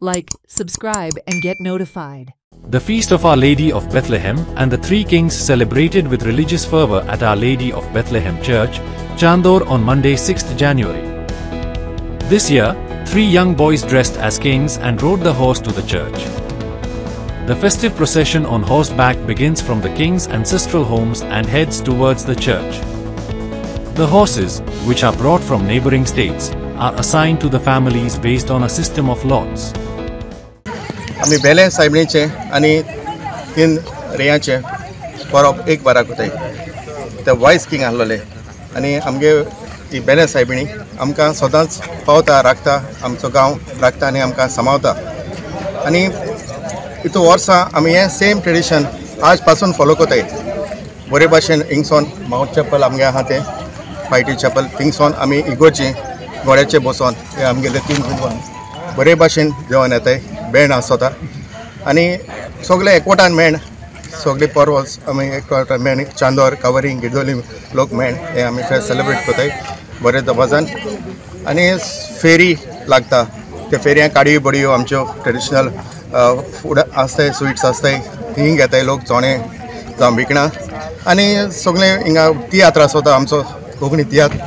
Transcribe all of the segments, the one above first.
like, subscribe and get notified. The Feast of Our Lady of Bethlehem and the Three Kings celebrated with religious fervor at Our Lady of Bethlehem Church, Chandor on Monday 6th January. This year, 3 young boys dressed as kings and rode the horse to the church. The festive procession on horseback begins from the king's ancestral homes and heads towards the church. The horses, which are brought from neighboring states, are assigned to the families based on a system of lots. आमी बेले सायबणीचे आनी 3 रेयाचे परब एक Barak कोताय ते voice king आहलोले आनी आमगे ती बेले सायबणी आमकां सदांच पावता राखता आमचो गांव राखता आनी आमकां सांबाळता आनी इतू वर्सां आमी हे सेम ट्रेडिशन आज पासून फॉलो कोताय बरे भाशेन हिंगसोन माउंट चॅपल आमगे आहा ते फायटी चॅपल थिंगसोन आमी इगोर्जी घोड्याचे बसोन हे आमगेले 3 कुटुंब बरे भाशेन जेवण येताय बेण आसता आनी सगळे एकवटान मेण सगळे परवस आमी एकवटान मेण चांदोर कावरी गिरदोली लोक मेण हे आमी फेस्त सेलिब्रेट कोताय बरे दबाजान आनी फेरी लागता ते फेरयांक काडयो बडयो आमच्यो ट्रेडिशनल फूड आसताय स्वीट्स आसताय थिंग येताय लोक चोणे जावं भिकणां आनी सगळे हिंगा तियात्र आसता आमचो कोंकणी तियात्र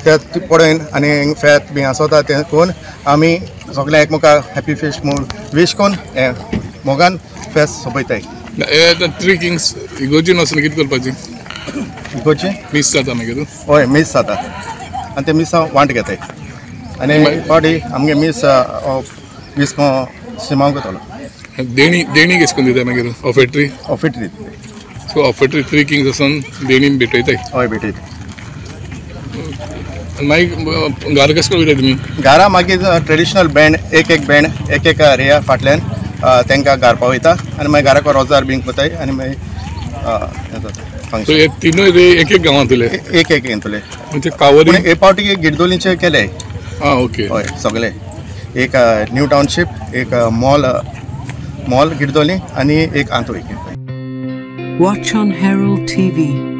ते पळोवन आनी फेस्त बी आसता ते कोन्न आमी सगळे एकमेकाक हॅपी फेस्ट म्हूण विश कोन्न हे मोगान फेस्त सोंपयताय. 3 किंग्स इगोर्जीन वचून कितें करपाचें इगोर्जी मीस जाता मागीर हय मीस जाता आनी ते मिसां वांट घेताय आनी फावटी आमगे मीस को सिमांव घेतलो देणी कशें करून दिताय मागीर ऑफेट्री सो ऑफेट्री 3 किंग्स वचून देणी भेटयताय हय भेटयताय मागीर घरा कशें करून वयताय तुमी घरा मागीर ट्रेडिशनल बँड एक बँड एक रेया फाटल्यान तांकां घालपा वयता आनी मागीर घरा रोजार बीन कोताय आनी मागीर सो हे तिनूय रे एक गांवांतले एक येतले म्हणजे कावरी हे पावटी गिरदोलीचे केले ओके हय सगळे एक न्यू टाउनशिप एक मॉल गिरदोली आनी एक आंतोळी. Watch on Herald TV.